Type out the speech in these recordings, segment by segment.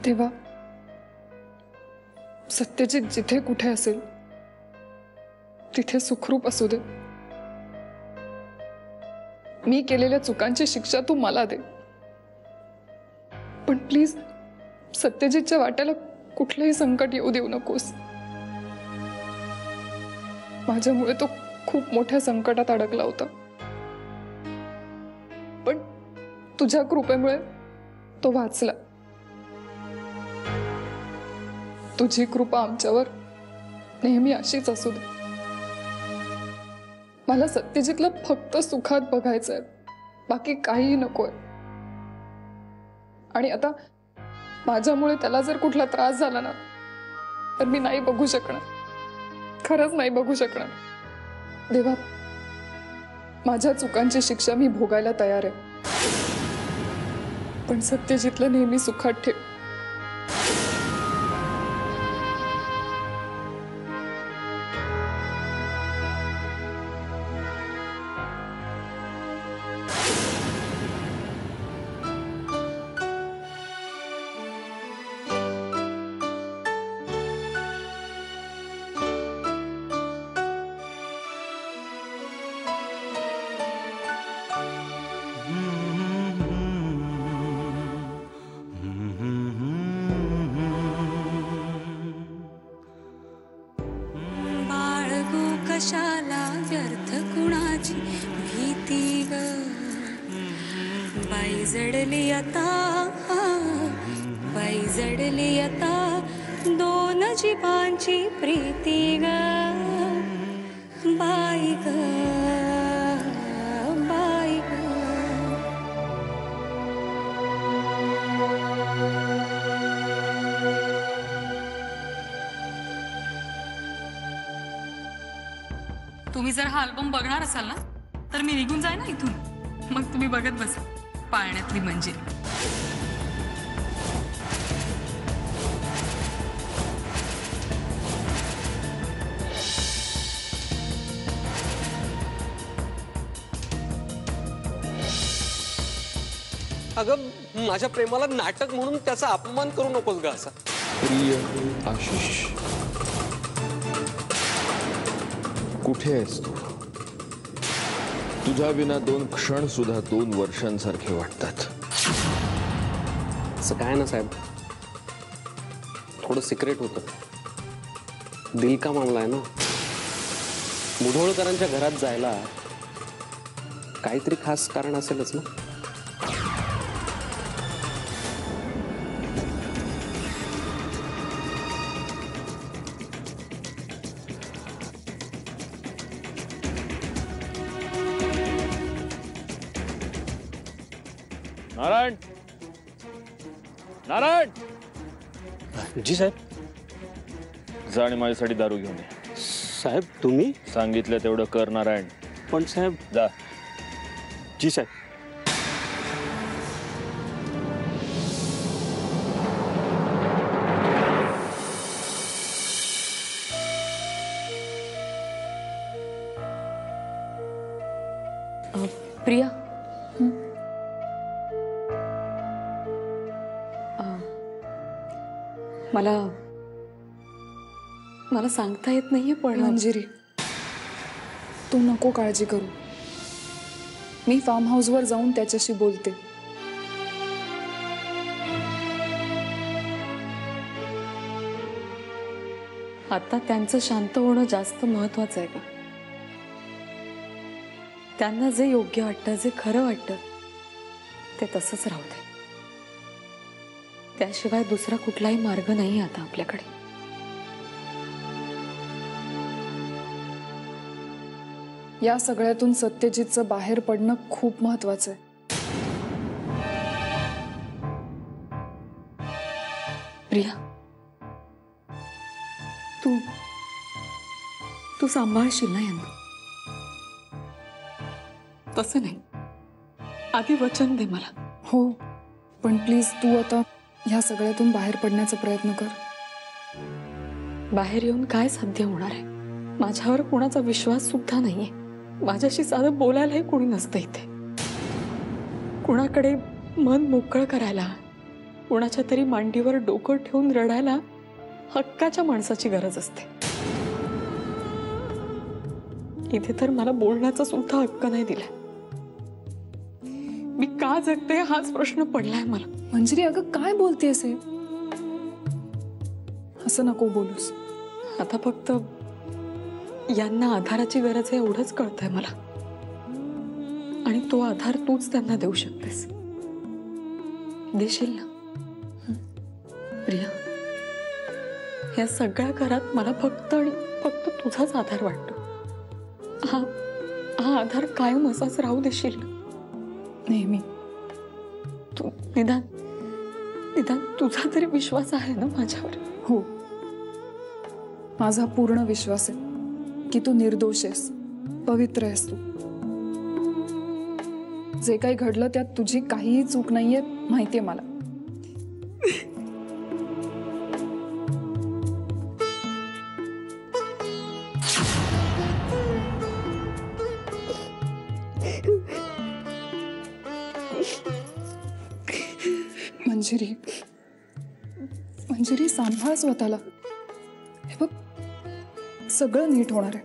तेव्हा सत्यजित जिथे कुठे असेल तिथे सुखरूप असू दे. मी केलेल्या चुकांची शिक्षा तू मला दे, पण प्लीज सत्यजितच्या वाट्याला कुठलंही संकट येऊ देऊ नकोस. माझ्यामुळे तो खूप मोठ्या संकटात अडकला होता, पण तुझ्या कृपेमुळे तो वाचला. तुझी कृपा आमच्यावर नेहमी अशीच असू दे. मला सत्यजितला फक्त सुखात बघायचंय, बाकी काही नकोय. आणि आता माझ्यामुळे त्याला जर कुठला त्रास झाला ना तर मी नाही बघू शकणार, खरंच नाही बघू शकणार. देवा, माझ्या चुकांची शिक्षा मी भोगायला तयार आहे, पण सत्यजितला नेहमी सुखात ठेव. कशाला व्यर्थ कुणाची भीती ग, बाई जडली आता, बाई जडली आता, दोन जीवांची प्रीती ग, बाई ग, बाई ग. तुम्ही जर हा अल्बम बघणार असाल ना तर मी निघून जाय ना इथून, मग तुम्ही बघत बसा पाळण्यातली मंजिरी. अगं माझ्या प्रेमाला नाटक म्हणून त्याचा अपमान करू नकोस ग असा. प्रिय आशिष, कुठे आहेस तू? तुझ्या विना 2 क्षण सुद्धा 2 वर्षांसारखे वाटतात. असं काय ना साहेब, थोडं सिक्रेट होतं. दिल का मामला आहे ना. मुधोळकरांच्या घरात जायला काहीतरी खास कारण असेलच ना. नारायण, नारायण. जी साहेब. जा आणि माझ्यासाठी दारू घेऊन ये. साहेब तुम्ही सांगितलं तेवढं कर नारायण. पण साहेब. जा. जी साहेब. प्रिया, मला सांगता येत नाहीये पण मंजिरी, तू नको काळजी करू. मी फार्म हाऊसवर जाऊन त्याच्याशी बोलते. आता त्यांचं शांत होणं जास्त महत्वाचं आहे का? त्यांना जे योग्य वाटतं, जे खरं वाटतं ते तसंच राहू दे. त्याशिवाय दुसरा कुठलाही मार्ग नाही आता आपल्याकडे. या सगळ्यातून सत्यजितचं बाहेर पडणं खूप महत्वाचं आहे. प्रिया, तू सांभाळशील ना यांना? तसं नाही, आधी वचन दे मला. हो, पण प्लीज तू आता ह्या सगळ्यातून बाहेर पडण्याचा प्रयत्न कर. बाहेर येऊन काय साध्य होणार आहे? माझ्यावर कोणाचा विश्वास सुद्धा नाहीये. माझ्याशी साधं बोलायलाही कोणी नसतं इथे. कुणाकडे मन मोकळं करायला, कुणाच्या तरी मांडीवर डोकं ठेवून रडायला हक्काच्या माणसाची गरज असते. इथे तर मला बोलण्याचा सुद्धा हक्क नाही दिला. मी का जगते हाच प्रश्न पडलाय मला. मंजिरी अगं काय बोलतेस हे? असं नको बोलूस. आता फक्त यांना आधाराची गरज आहे एवढंच कळतंय मला. आणि तो आधार तूच त्यांना देऊ शकतेस. देशील ना प्रिया? या सगळ्या घरात मला फक्त आणि फक्त तुझाच आधार वाटतो. हा आधार कायम असाच राहू देशील ना? नेहमी. तू निदान तुझा तरी विश्वास आहे ना माझ्यावर? हो, माझा पूर्ण विश्वास आहे की तू निर्दोष आहेस, पवित्र आहेस. तू जे काही घडलं त्यात तुझी काहीही चूक नाहीये माहितीये मला. मंजिरी सांभाळ स्वतःला. हे बघ, सगळं नीट होणार आहे.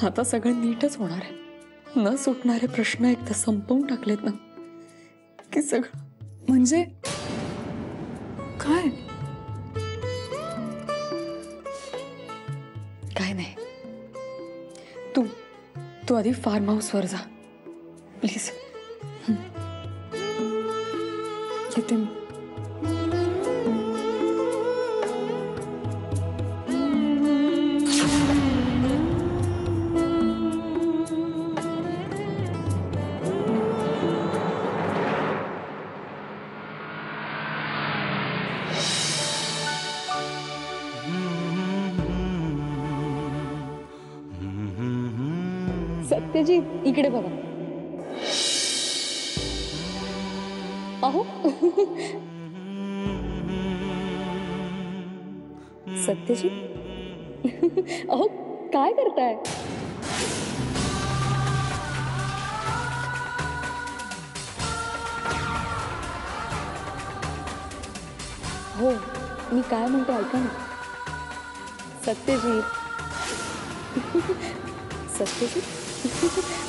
आता सगळं नीटच होणार आहे. न सुटणारे प्रश्न एकदा संपवून टाकलेत ना की सगळं. म्हणजे काय? काय नाही. तू आधी फार्म हाऊसवर जा प्लीज. येते मी. सत्यजित इकडे बघा. अहो सत्यजित अहो काय करताय? हो मी काय म्हणते ऐका ना. सत्यजित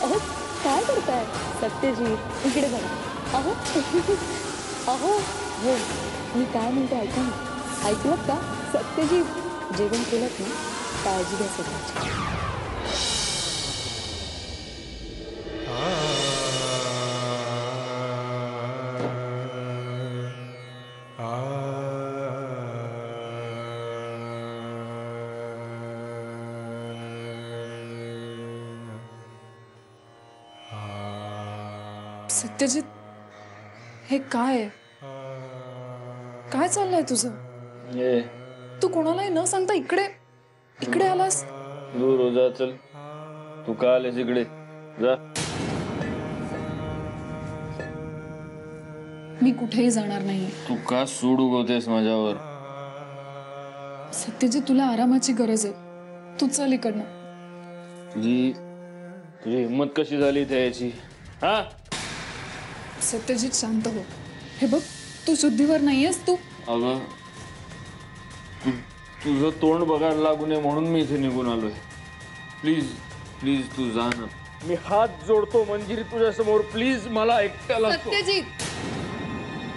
अहो काय करताय? सत्यजित इकडे बघा. अहो अहो हो मी काय म्हणते ऐका ना. ऐकलं का? सत्यजित जेवण केलं ना? काळजी घ्या स्वतःची. सत्यजित, हे काय आहे? काय चाललंय तुझं? तू कोणालाही न सांगता इकडे आलास? दूर जा. चल, तू का आलेस इकडे? जा. मी कुठेही जाणार नाही. तू का सूड उगवतेस माझ्यावर? सत्यजित, तुला आरामाची गरज आहे. तू चल इकडनं. तुझी हिंमत कशी झाली त्याची? हा सत्यजित शांत हो. हे बघ, तू शुद्धीवर नाहीयेस. तू अगं तुझं तोंड बघायला लागू नये म्हणून मी इथे निघून आलोय. प्लीज तू जा ना. मी हात जोडतो मंजिरी तुझ्या समोर. प्लीज मला एकट्याला. सत्यजित,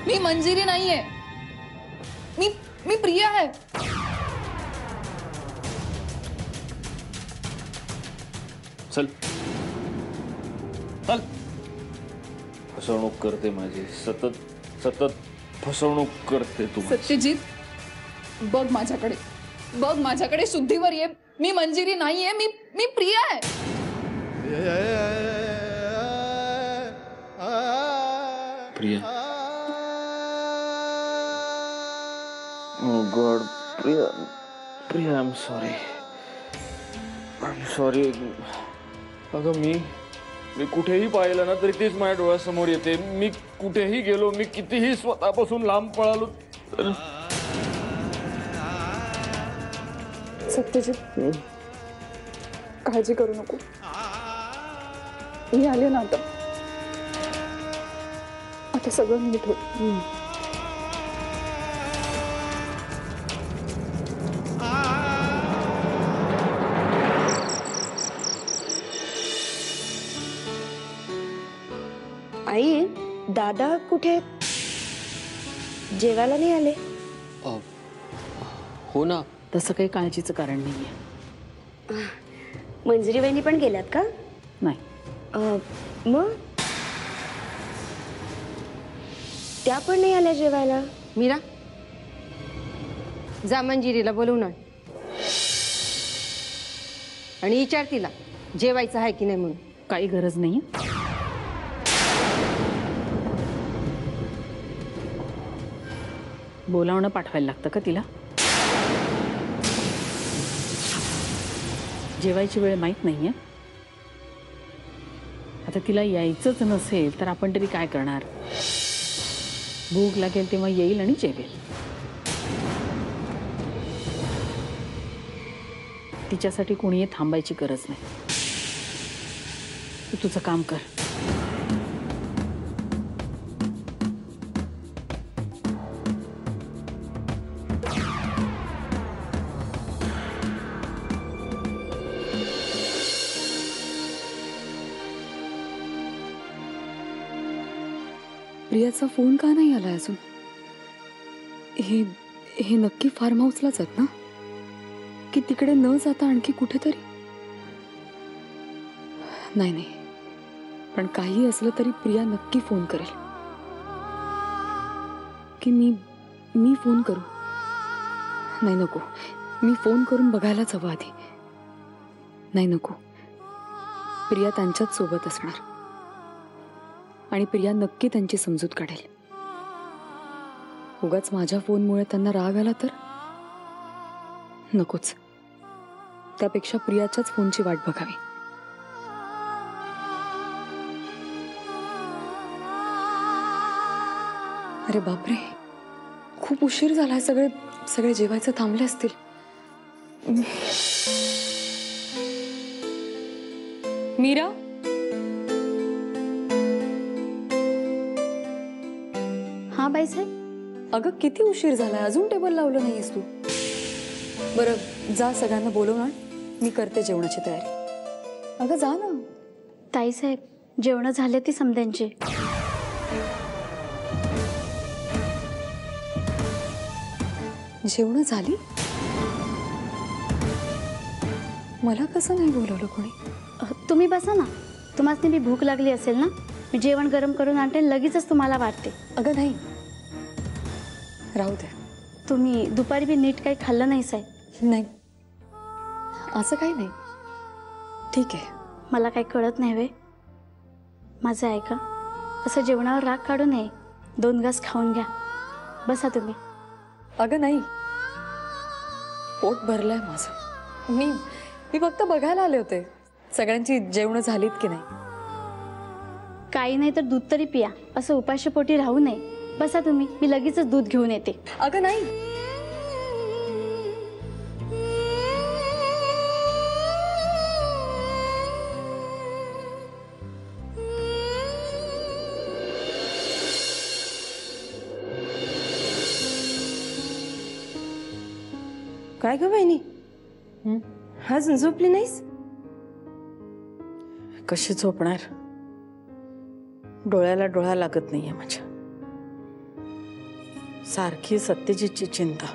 मी मंजिरी नाहीये. मी प्रिया आहे. चल फसवणूक करते माझी. सतत फसवणूक करते तू. सत्यजित, बघ माझ्याकडे शुद्धीवर ये. मी मंजिरी नाहीये. मी प्रिया आहे. Priya. Oh God, Priya, I'm sorry. अगं मी कुठेही पाहिलं ना तरी तीच माझ्या डोळ्यासमोर येते. मी कुठेही गेलो, मी कितीही स्वतःपासून लांब पळालो. सत्यजित, काळजी करू नको. मी आले ना आता सगळं नीट होईल. दादा कुठे आहेत? जेवायला नाही आले? हो ना. तसं काही काळजीचं कारण नाहीये. मंजिरी वहिनी पण गेल्यात का? नाही. मग त्या पण नाही आल्या जेवायला? मीरा, जा मंजिरीला बोलवून आण आणि विचार तिला जेवायचं आहे की नाही म्हणून. काही गरज नाहीये. बोलावणं पाठवायला लागतं का तिला? जेवायची वेळ माहीत नाहीये. आता तिला यायचंच नसेल तर आपण तरी काय करणार? भूक लागेल तेव्हा येईल आणि जेवेल. तिच्यासाठी कोणीही थांबायची गरज नाही. तू तुझं काम कर. प्रियाचा फोन का नाही आलाय अजून? हे नक्की फार्म हाऊसलाच आहेत ना? की तिकडे न जाता आणखी कुठेतरी? नाही, पण काही असलं तरी प्रिया नक्की फोन करेल. की मी फोन करू? नाही, नको. मी फोन करून बघायलाच हवं आधी. नाही, नको. प्रिया त्यांच्याच सोबत असणार आणि प्रिया नक्की त्यांची समजूत काढेल. उगाच माझ्या फोनमुळे त्यांना राग आला तर नकोच. त्यापेक्षा प्रियाच्याच फोनची वाट बघावी. अरे बापरे, खूप उशीर झालाय. सगळे जेवायचं थांबले असतील. मीरा, हा बाईसाहेब. अगं किती उशीर झालाय, अजून टेबल लावलं नाहीयेस तू. बरं जा, सगळ्यांना बोलवून आण. मी करते जेवणाची तयारी. अगं जा ना. ताईसाहेब, जेवण झाले ती समध्यांची. जेवण झाली? मला कसं नाही बोलवलं कोणी? तुम्ही बसा ना. तुम्हाला बी भूक लागली असेल ना? मी जेवण गरम करून आणते, लगेचच तुम्हाला वाटते. अगं नाही, राहू दे. तुम्ही दुपारी बी नीट काही खाल्लं नाही साहेब? नाही, असं काही नाही. ठीक आहे. मला काही कळत नाही वे. माझं ऐका, असं जेवणावर राग काढू नये. 2 घास खाऊन घ्या. बसा तुम्ही. अगं नाही, पोट भरलंय माझं. मी फक्त बघायला आले होते सगळ्यांची जेवणं झालीत की नाही. काही नाही तर दूध तरी पिया. असं उपाशी पोटी राहू नये. बसा तुम्ही, मी लगेचच दूध घेऊन येते. अगं नाही. काय ग बहिणी, अजून झोपली नाहीस? कशी झोपणार? डोळ्याला डोळा लागत नाहीये माझ्या. सारखी सत्यजितची चिंता.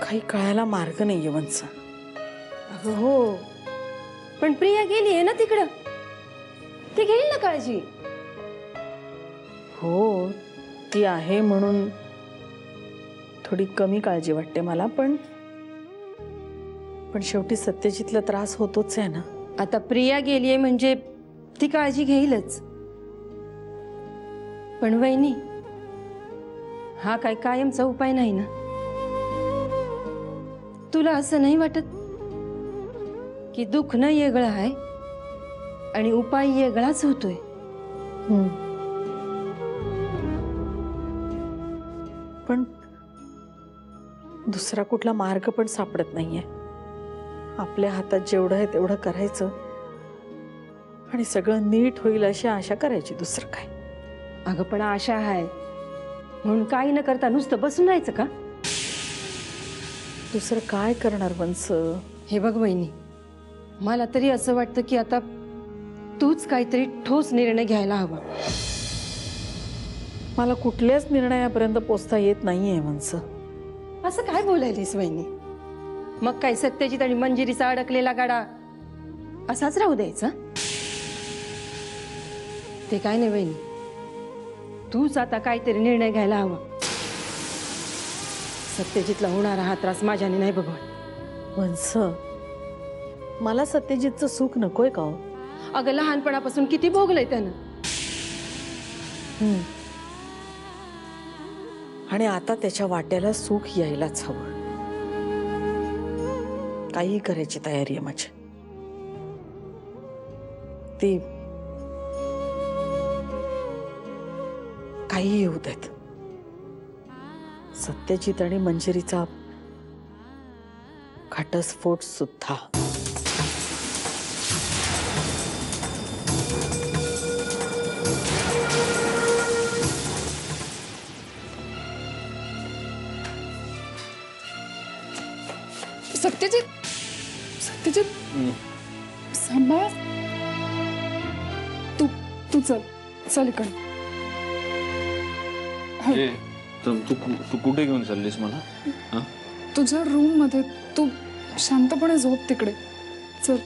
काही कळायला मार्ग नाहीये वंस. अगं हो, पण प्रिया गेली आहे ना तिकडं. ती घेईल ना काळजी. हो, ती आहे म्हणून थोडी कमी काळजी वाटते मला. पण शेवटी सत्यजितला त्रास होतोच आहे ना. आता प्रिया गेली आहे म्हणजे ती काळजी घेईलच. पण वहिनी, हा काय कायमचा उपाय नाही ना. तुला असं नाही वाटत की दुखणं वेगळं आहे आणि उपाय वेगळाच होतोय? पण दुसरा कुठला मार्ग पण सापडत नाहीये. आपल्या हातात जेवढं आहे तेवढं करायचं आणि सगळं नीट होईल अशी आशा करायची. दुसरं काय? अगं पण आशा आहे म्हणून काही न करता नुसतं बसून राहायचं का? दुसरं काय करणार वंस? हे बघ वहिनी, मला तरी असं वाटतं की आता तूच काहीतरी ठोस निर्णय घ्यायला हवा. मला कुठल्याच निर्णयापर्यंत पोचता येत नाहीये मनस. असं काय बोलायलीस वहिनी? मग काय सत्यजित आणि मंजिरीचा अडकलेला गाडा असाच राहू द्यायचा? ते काय नाही वहिनी, तूच आता काहीतरी निर्णय घ्यायला हवा. सत्यजितला होणारा हा त्रास माझ्याने नाही भगवान. मनस, मला सत्यजितचं सुख नकोय का हो? अगं लहानपणापासून किती भोगलंय त्यानं. आणि आता त्याच्या वाट्याला सुख यायलाच हवं. काही करायची तयारी आहे माझी. ती काही येऊ देत. सत्यजित आणि मंजिरीचा घटस्फोट सुद्धा. सत्यजित, सत्यजित सांभाळ. तू तू चल चल इकडे. ए, तू कुठे घेऊन चाललीस मला? हा? तुझ्या रूम मध्ये. तू शांतपणे झोप तिकडे. चल.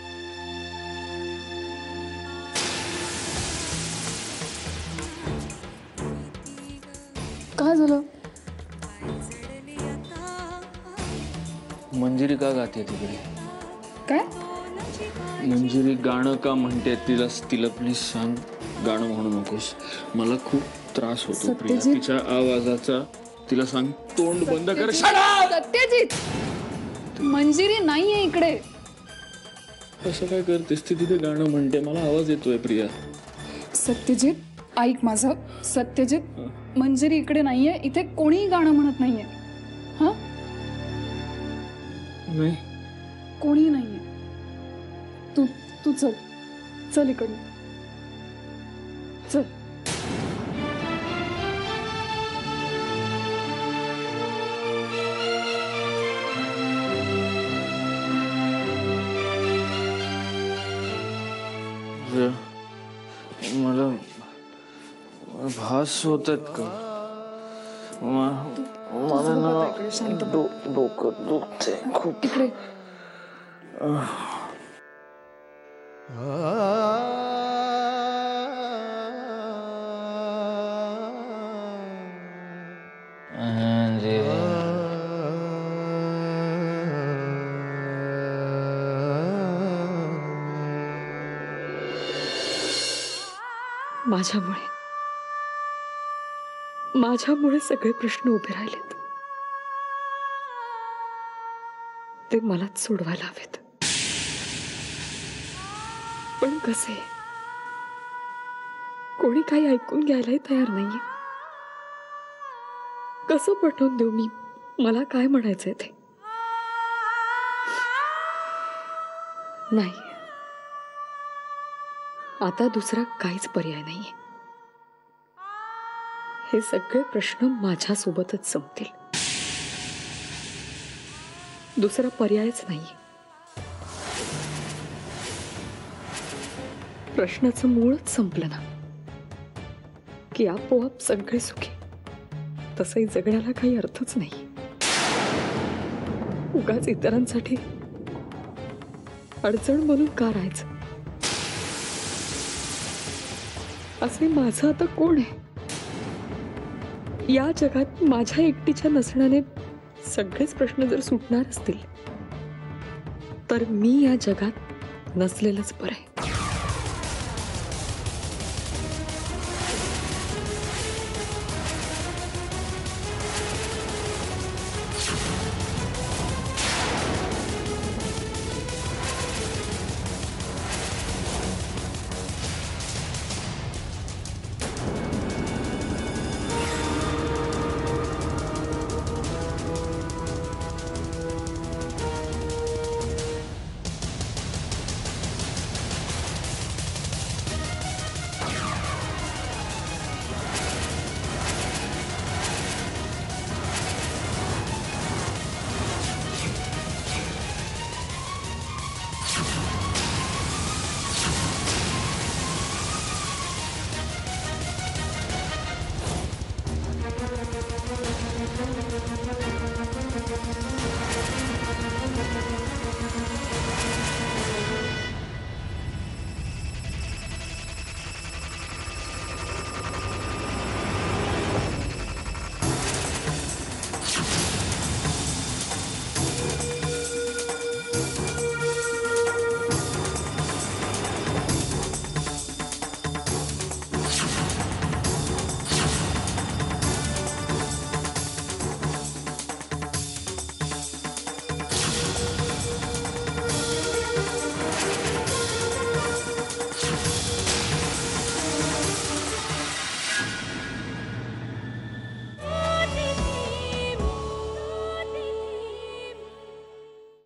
काय झालं? मंजिरी का गाते तिकडे? काय? मंजिरी गाणं का म्हणते? तिला प्लीज सांग, गाणं म्हणू नकोस. मला खूप त्रास होतो प्रिया तिच्या आवाजाचा. तिला सांग तोंड बंद कर. सत्यजित, मंजिरी नाहीये इकडे. असं काय करतेस? ती तिथे गाणं म्हणते, मला आवाज येतोय प्रिया. सत्यजित ऐक माझं. सत्यजित, मंजिरी इकडे नाहीये. इथे कोणीही गाणं म्हणत नाहीये. हा, नाही कोणी नाहीये. तू तू चल चल इकडे चल. मला भास होतात का? मला ना डोकं दुखते खूप. इकडे माझ्यामुळे सगळे प्रश्न उभे राहिलेत. ते मलाच सोडवायला हवेत. पण कसे? कोणी काही ऐकून घ्यायलाही तयार नाहीये. कसं पटवून देऊ मी मला काय म्हणायचंय ते? नाही, आता दुसरा काहीच पर्याय नाहीये. हे सगळे प्रश्न माझ्यासोबतच संपतील. दुसरा पर्यायच नाहीये. प्रश्नाचं मूळच संपलं ना की आपोआप सगळे सुखी. तसंही जगण्याला काही अर्थच नाही. उगाच इतरांसाठी अडचण बनून का राहायचं? असे माझं आता कोण आहे? या जगात माझ्या एकटीच्या नसण्याने सगळेच प्रश्न जर सुटणार असतील तर मी या जगात नसलेलंच बरं आहे.